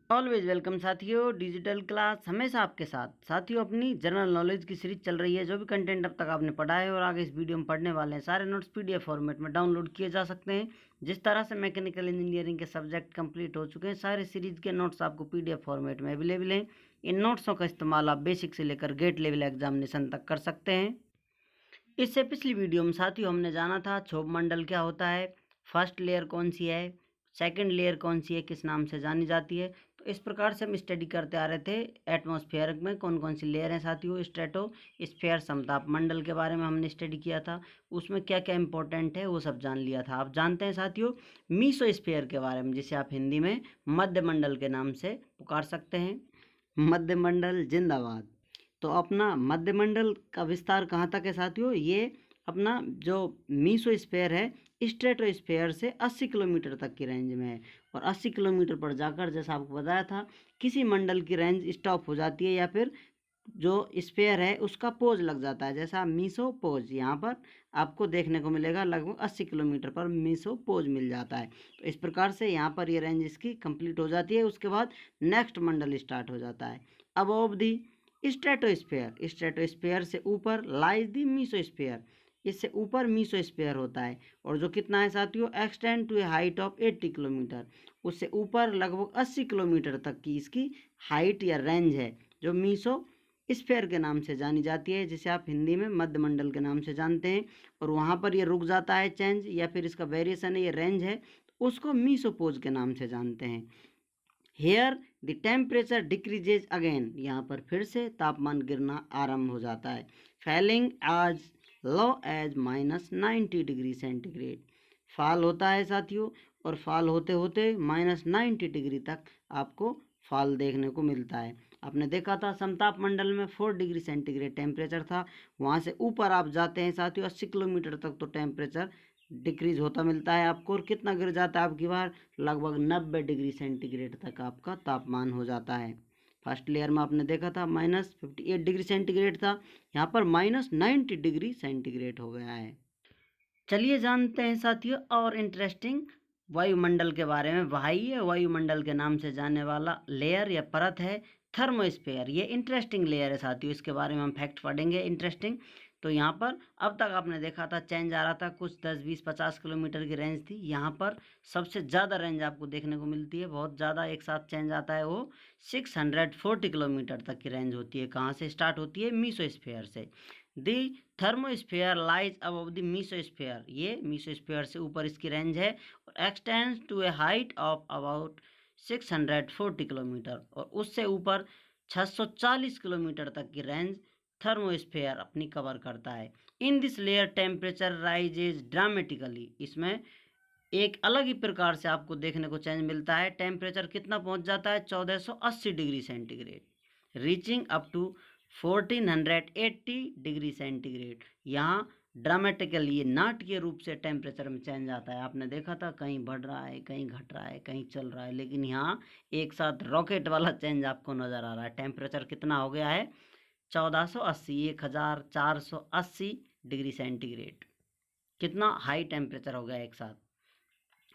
Always welcome साथियों। Digital class हमेशा आपके साथ। साथियों, अपनी जनरल नॉलेज की सीरीज चल रही है। जो भी कंटेंट अब तक आपने पढ़ा है और आगे इस वीडियो में पढ़ने वाले हैं, सारे नोट्स पीडीएफ फॉर्मेट में डाउनलोड किए जा सकते हैं। जिस तरह से मैकेनिकल इंजीनियरिंग के सब्जेक्ट कंप्लीट हो चुके हैं, सारे सीरीज के नोट्स आपको पीडीएफ फॉर्मेट में अवेलेबल हैं। इन नोट्सों का इस्तेमाल आप बेसिक से लेकर गेट लेवल एग्जामिनेशन तक कर सकते हैं। इससे पिछली वीडियो में साथियों हमने जाना था क्षोभ मंडल क्या होता है, फर्स्ट लेयर कौन सी है, सेकंड लेयर कौन सी है, किस नाम से जानी जाती है। तो इस प्रकार से हम स्टडी करते आ रहे थे। एटमॉस्फेयर में कौन कौन सी लेयर हैं साथियों, स्ट्रेटोस्फेयर समताप मंडल के बारे में हमने स्टडी किया था। उसमें क्या क्या इंपॉर्टेंट है वो सब जान लिया था। आप जानते हैं साथियों मीसोस्फेयर के बारे में, जिसे आप हिंदी में मध्य मंडल के नाम से पुकार सकते हैं। मध्य मंडल जिंदाबाद। तो अपना मध्य मंडल का विस्तार कहाँ तक है साथियों, ये अपना जो मीसोस्फेयर है स्ट्रेटोस्फेयर से 80 किलोमीटर तक की रेंज में है। और 80 किलोमीटर पर जाकर, जैसा आपको बताया था, किसी मंडल की रेंज स्टॉप हो जाती है या फिर जो स्फेयर है उसका पोज लग जाता है। जैसा मीसो पोज यहाँ पर आपको देखने को मिलेगा, लगभग 80 किलोमीटर पर मीसो पोज मिल जाता है। तो इस प्रकार से यहाँ पर ये रेंज इसकी कंप्लीट हो जाती है। उसके बाद नेक्स्ट मंडल स्टार्ट हो जाता है। अब ऑफ दी स्ट्रेटोस्फेयर से ऊपर लाइज दी मीसोस्फेयर, इससे ऊपर मीसोस्फेयर होता है। और जो कितना है साथियों, extend to a height of 80 kilometre, उससे ऊपर लगभग 80 किलोमीटर तक की इसकी हाइट या रेंज है, जो मीसो स्फेयर के नाम से जानी जाती है, जिसे आप हिंदी में मध्य मंडल के नाम से जानते हैं। और वहाँ पर ये रुक जाता है चेंज या फिर इसका वेरिएशन है, ये रेंज है, उसको मीसोपोज के नाम से जानते हैं। Here the temperature decreases again, यहाँ पर फिर से तापमान गिरना आरंभ हो जाता है। फैलिंग आज लो एज -90 डिग्री सेंटीग्रेड, फॉल होता है साथियों। और फॉल होते होते -90 डिग्री तक आपको फॉल देखने को मिलता है। आपने देखा था समताप मंडल में 4 डिग्री सेंटीग्रेड टेम्परेचर था। वहाँ से ऊपर आप जाते हैं साथियों 80 किलोमीटर तक, तो टेम्परेचर डिक्रीज होता मिलता है आपको। और कितना गिर जाता है आपकी बार, लगभग 90 डिग्री सेंटीग्रेड तक आपका तापमान हो जाता है। फर्स्ट लेयर में आपने देखा था -58 डिग्री सेंटीग्रेड था, यहाँ पर -90 डिग्री सेंटीग्रेड हो गया है। चलिए जानते हैं साथियों और इंटरेस्टिंग वायुमंडल के बारे में। बाह्य वायुमंडल के नाम से जाने वाला लेयर या परत है थर्मोस्फेयर। ये इंटरेस्टिंग लेयर है साथियों, इसके बारे में हम फैक्ट पढ़ेंगे इंटरेस्टिंग। तो यहाँ पर अब तक आपने देखा था चेंज आ रहा था, कुछ 10, 20, 50 किलोमीटर की रेंज थी। यहाँ पर सबसे ज़्यादा रेंज आपको देखने को मिलती है, बहुत ज़्यादा एक साथ चेंज आता है। वो 640 किलोमीटर तक की रेंज होती है। कहाँ से स्टार्ट होती है, मीसोस्फेयर से। The thermosphere lies above the mesosphere, ये मीसोस्फेयर से ऊपर इसकी रेंज है। और extends to a height of about 640 kilometre, और उससे ऊपर 640 किलोमीटर तक की रेंज थर्मोस्फेयर अपनी कवर करता है। इन this layer temperature rises dramatically, इसमें एक अलग ही प्रकार से आपको देखने को चेंज मिलता है। टेम्परेचर कितना पहुंच जाता है, 1480 degree centigrade, reaching up to 1480 degree centigrade. यहाँ ड्रामेटिकली, ये नाटकीय रूप से टेम्परेचर में चेंज आता है। आपने देखा था कहीं बढ़ रहा है, कहीं घट रहा है, कहीं चल रहा है, लेकिन यहाँ एक साथ रॉकेट वाला चेंज आपको नज़र आ रहा है। टेम्परेचर कितना हो गया है, 1480, 1480 डिग्री सेंटीग्रेड। कितना हाई टेम्परेचर हो गया एक साथ।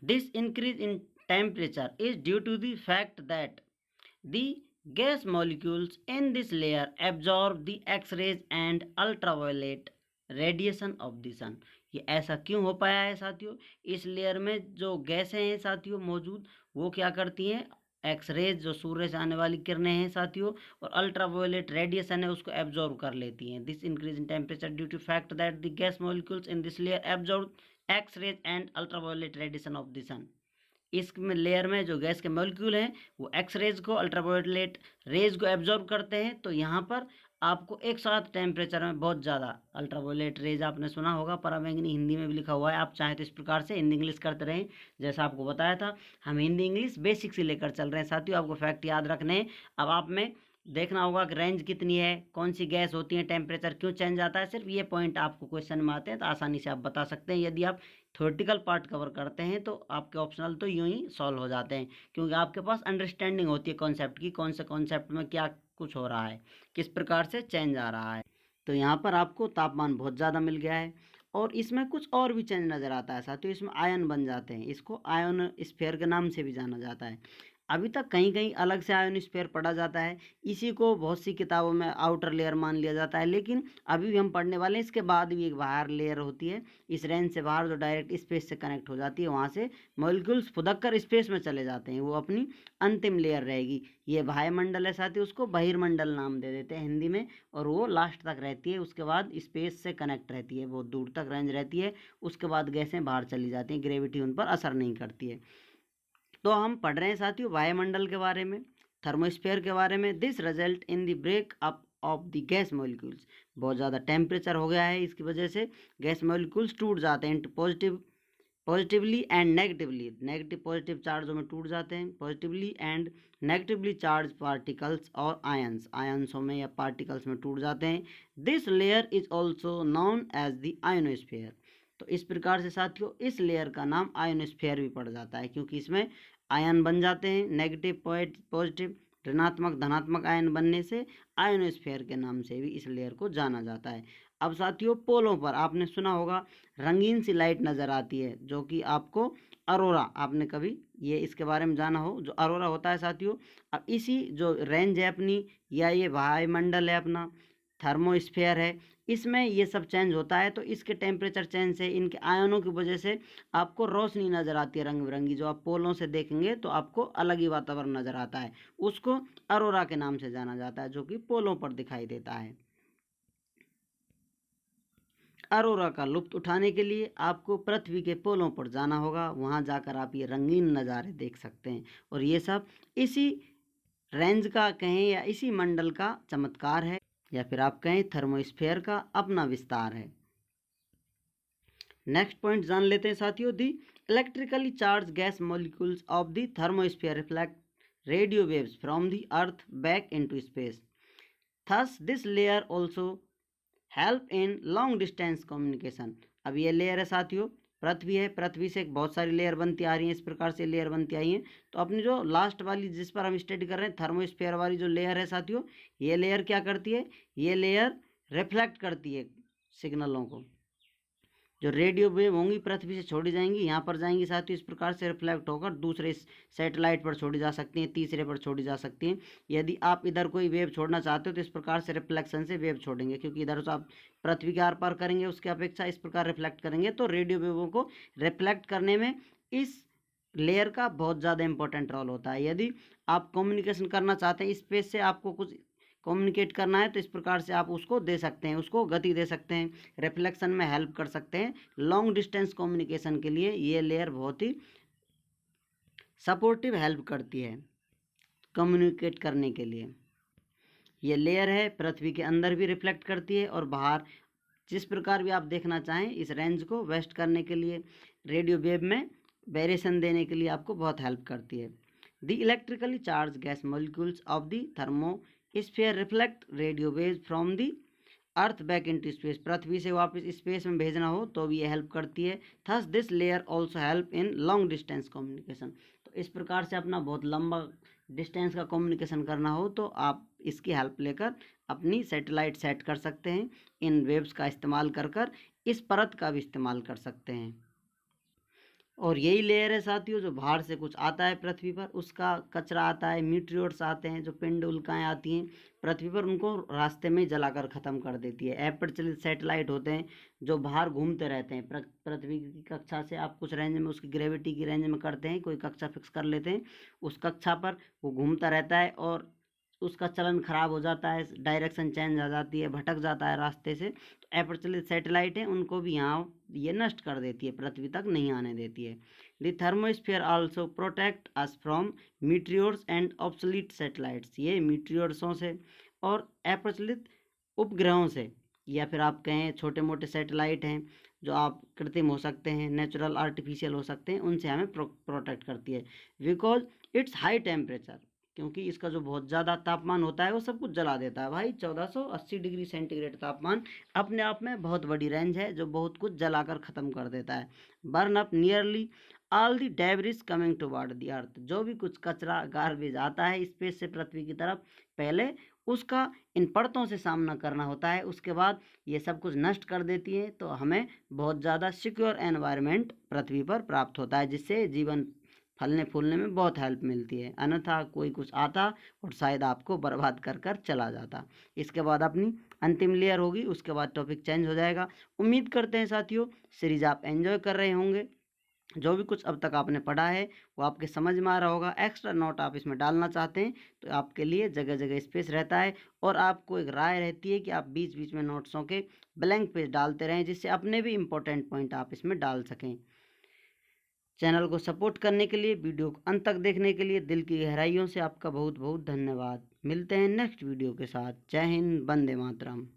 This increase in temperature is due to the fact that the gas molecules in this layer absorb the X-rays and ultraviolet radiation of the sun। ये ऐसा क्यों हो पाया है साथियों, इस लेयर में जो गैसें हैं साथियों मौजूद, वो क्या करती हैं, एक्सरेज जो सूर्य से आने वाली किरणें हैं साथियों, और अल्ट्रावायोलेट रेडिएशन है उसको एब्जॉर्ब कर लेती हैं। This increase in temperature due to fact that the gas molecules in this layer absorb X rays and ultraviolet radiation of the sun. इस लेयर में जो गैस के मॉलिक्यूल हैं वो एक्स रेज को, अल्ट्रावायोलेट रेज को एब्जॉर्ब करते हैं। तो यहाँ पर आपको एक साथ टेम्परेचर में बहुत ज़्यादा अल्ट्रावायोलेट रेज, आपने सुना होगा, पराबैंगनी हिंदी में भी लिखा हुआ है। आप चाहें तो इस प्रकार से हिंदी इंग्लिश करते रहें। जैसा आपको बताया था, हम हिंदी इंग्लिश बेसिक से लेकर चल रहे हैं साथियों, आपको फैक्ट याद रखने हैं। अब आप में देखना होगा कि रेंज कितनी है, कौन सी गैस होती है, टेम्परेचर क्यों चेंज आता है। सिर्फ ये पॉइंट आपको क्वेश्चन में आते हैं तो आसानी से आप बता सकते हैं। यदि आप थ्योरेटिकल पार्ट कवर करते हैं तो आपके ऑप्शनल तो यूं ही सॉल्व हो जाते हैं, क्योंकि आपके पास अंडरस्टैंडिंग होती है कॉन्सेप्ट की, कौन से कॉन्सेप्ट में क्या कुछ हो रहा है, किस प्रकार से चेंज आ रहा है। तो यहाँ पर आपको तापमान बहुत ज़्यादा मिल गया है। और इसमें कुछ और भी चेंज नज़र आता है साथियों, इसमें आयन बन जाते हैं। इसको आयन स्फीयर के नाम से भी जाना जाता है। अभी तक कहीं कहीं अलग से आयोनोस्फीयर पढ़ा जाता है, इसी को बहुत सी किताबों में आउटर लेयर मान लिया जाता है, लेकिन अभी भी हम पढ़ने वाले हैं। इसके बाद भी एक बाहर लेयर होती है इस रेंज से बाहर, जो डायरेक्ट स्पेस से कनेक्ट हो जाती है, वहाँ से मॉलिक्यूल्स फुदक कर स्पेस में चले जाते हैं, वो अपनी अंतिम लेयर रहेगी। ये वायुमंडल है साथ ही, उसको बहिर्मंडल नाम दे देते हैं हिंदी में, और वो लास्ट तक रहती है, उसके बाद स्पेस से कनेक्ट रहती है, बहुत दूर तक रेंज रहती है, उसके बाद गैसें बाहर चली जाती हैं, ग्रेविटी उन पर असर नहीं करती है। तो हम पढ़ रहे हैं साथियों वायुमंडल के बारे में, थर्मोस्फीयर के बारे में। This result in the break up of the gas molecules, बहुत ज़्यादा टेम्परेचर हो गया है, इसकी वजह से गैस मॉलिक्यूल्स टूट जाते हैं positively and negatively, negative positive चार्जों में टूट जाते हैं, positively and negatively charge particles और आयंसों में या पार्टिकल्स में टूट जाते हैं। This layer is also known as the ionosphere. तो इस प्रकार से साथियों इस लेयर का नाम आयोनोस्फीयर भी पड़ जाता है, क्योंकि इसमें आयन बन जाते हैं, नेगेटिव पॉजिटिव ऋणात्मक धनात्मक आयन बनने से आयोनोस्फीयर के नाम से भी इस लेयर को जाना जाता है। अब साथियों पोलों पर आपने सुना होगा रंगीन सी लाइट नज़र आती है, जो कि आपको अरोरा, आपने कभी ये इसके बारे में जाना हो, जो अरोरा होता है साथियों। अब इसी जो रेंज है अपनी, या ये वायुमंडल है अपना, थर्मोस्फीयर है, इसमें ये सब चेंज होता है, तो इसके टेम्परेचर चेंज से, इनके आयनों की वजह से आपको रोशनी नज़र आती है रंग बिरंगी, जो आप पोलों से देखेंगे तो आपको अलग ही वातावरण नज़र आता है, उसको अरोरा के नाम से जाना जाता है, जो कि पोलों पर दिखाई देता है। अरोरा का लुत्फ उठाने के लिए आपको पृथ्वी के पोलों पर जाना होगा, वहाँ जाकर आप ये रंगीन नज़ारे देख सकते हैं, और ये सब इसी रेंज का कहें या इसी मंडल का चमत्कार है, या फिर आप कहें थर्मोस्फीयर का अपना विस्तार है। नेक्स्ट पॉइंट जान लेते हैं साथियों, the electrically charge gas molecules of the thermosphere reflect radio waves from the earth back into space, thus this layer also help in long distance communication. अब ये लेयर है साथियों, पृथ्वी है, पृथ्वी से बहुत सारी लेयर बनती आ रही हैं, इस प्रकार से लेयर बनती आई हैं। तो अपनी जो लास्ट वाली जिस पर हम स्टडी कर रहे हैं, थर्मोस्फीयर वाली जो लेयर है साथियों, ये लेयर क्या करती है, ये लेयर रिफ्लेक्ट करती है सिग्नलों को, जो रेडियो वेव होंगी पृथ्वी से छोड़ी जाएंगी, यहाँ पर जाएंगी साथियों, इस प्रकार से रिफ्लेक्ट होकर दूसरे सैटेलाइट पर छोड़ी जा सकती हैं, तीसरे पर छोड़ी जा सकती हैं। यदि आप इधर कोई वेव छोड़ना चाहते हो तो इस प्रकार से रिफ्लेक्शन से वेव छोड़ेंगे, क्योंकि इधर तो आप पृथ्वी के आर पार करेंगे, उसके अपेक्षा इस प्रकार रिफ्लेक्ट करेंगे, तो रेडियो वेवों को रिफ्लेक्ट करने में इस लेयर का बहुत ज़्यादा इंपॉर्टेंट रोल होता है। यदि आप कम्युनिकेशन करना चाहते हैं स्पेस से, आपको कुछ कम्युनिकेट करना है, तो इस प्रकार से आप उसको दे सकते हैं, उसको गति दे सकते हैं, रिफ्लेक्शन में हेल्प कर सकते हैं। लॉन्ग डिस्टेंस कम्युनिकेशन के लिए ये लेयर बहुत ही सपोर्टिव हेल्प करती है कम्युनिकेट करने के लिए। ये लेयर है पृथ्वी के अंदर भी रिफ्लेक्ट करती है, और बाहर जिस प्रकार भी आप देखना चाहें, इस रेंज को वेस्ट करने के लिए, रेडियो वेव में वेरिएशन देने के लिए आपको बहुत हेल्प करती है। The electrically charge gas molecules of the thermosphere reflect radio waves from the earth back into space, पृथ्वी से वापस स्पेस में भेजना हो तो भी ये हेल्प करती है। Thus this layer also help in long distance communication. तो इस प्रकार से अपना बहुत लंबा डिस्टेंस का कम्युनिकेशन करना हो तो आप इसकी हेल्प लेकर अपनी सैटेलाइट सेट कर सकते हैं, इन वेव्स का इस्तेमाल कर इस परत का भी इस्तेमाल कर सकते हैं। और यही लेयर है साथियों, जो बाहर से कुछ आता है पृथ्वी पर, उसका कचरा आता है, मीटियोर्स आते हैं, जो पिंड उल्काएँ आती हैं पृथ्वी पर, उनको रास्ते में जलाकर ख़त्म कर देती है। ऐप चलित सैटेलाइट होते हैं जो बाहर घूमते रहते हैं, पृथ्वी की कक्षा से आप कुछ रेंज में, उसकी ग्रेविटी की रेंज में करते हैं, कोई कक्षा फिक्स कर लेते हैं, उस कक्षा पर वो घूमता रहता है, और उसका चलन खराब हो जाता है, डायरेक्शन चेंज आ जाती है, भटक जाता है रास्ते से, तो अप्रचलित सैटेलाइट हैं, उनको भी यहाँ ये नष्ट कर देती है, पृथ्वी तक नहीं आने देती है। The thermosphere also protect us from meteors and obsolete satellites, ये मीटियोर्सों से और अप्रचलित उपग्रहों से, या फिर आप कहें छोटे मोटे सैटेलाइट हैं जो आप कृत्रिम हो सकते हैं, नेचुरल आर्टिफिशियल हो सकते हैं, उनसे हमें प्रोटेक्ट करती है। बिकॉज इट्स हाई टेम्परेचर, क्योंकि इसका जो बहुत ज़्यादा तापमान होता है वो सब कुछ जला देता है भाई। 1480 डिग्री सेंटीग्रेड तापमान अपने आप में बहुत बड़ी रेंज है, जो बहुत कुछ जलाकर ख़त्म कर देता है। Burn up nearly all the debris coming toward the earth, जो भी कुछ कचरा गार्बेज आता है स्पेस से पृथ्वी की तरफ, पहले उसका इन परतों से सामना करना होता है, उसके बाद ये सब कुछ नष्ट कर देती है, तो हमें बहुत ज़्यादा सिक्योर एनवायरनमेंट पृथ्वी पर प्राप्त होता है, जिससे जीवन फलने फूलने में बहुत हेल्प मिलती है, अन्यथा कोई कुछ आता और शायद आपको बर्बाद कर कर चला जाता। इसके बाद अपनी अंतिम लेयर होगी, उसके बाद टॉपिक चेंज हो जाएगा। उम्मीद करते हैं साथियों सीरीज आप एंजॉय कर रहे होंगे। जो भी कुछ अब तक आपने पढ़ा है वो आपके समझ में आ रहा होगा। एक्स्ट्रा नोट आप इसमें डालना चाहते हैं तो आपके लिए जगह जगह स्पेस रहता है, और आपको एक राय रहती है कि आप बीच बीच में नोट्सों के ब्लैंक पेज डालते रहें, जिससे अपने भी इंपॉर्टेंट पॉइंट आप इसमें डाल सकें। चैनल को सपोर्ट करने के लिए, वीडियो को अंत तक देखने के लिए दिल की गहराइयों से आपका बहुत बहुत धन्यवाद। मिलते हैं नेक्स्ट वीडियो के साथ। जय हिंद, वंदे मातरम।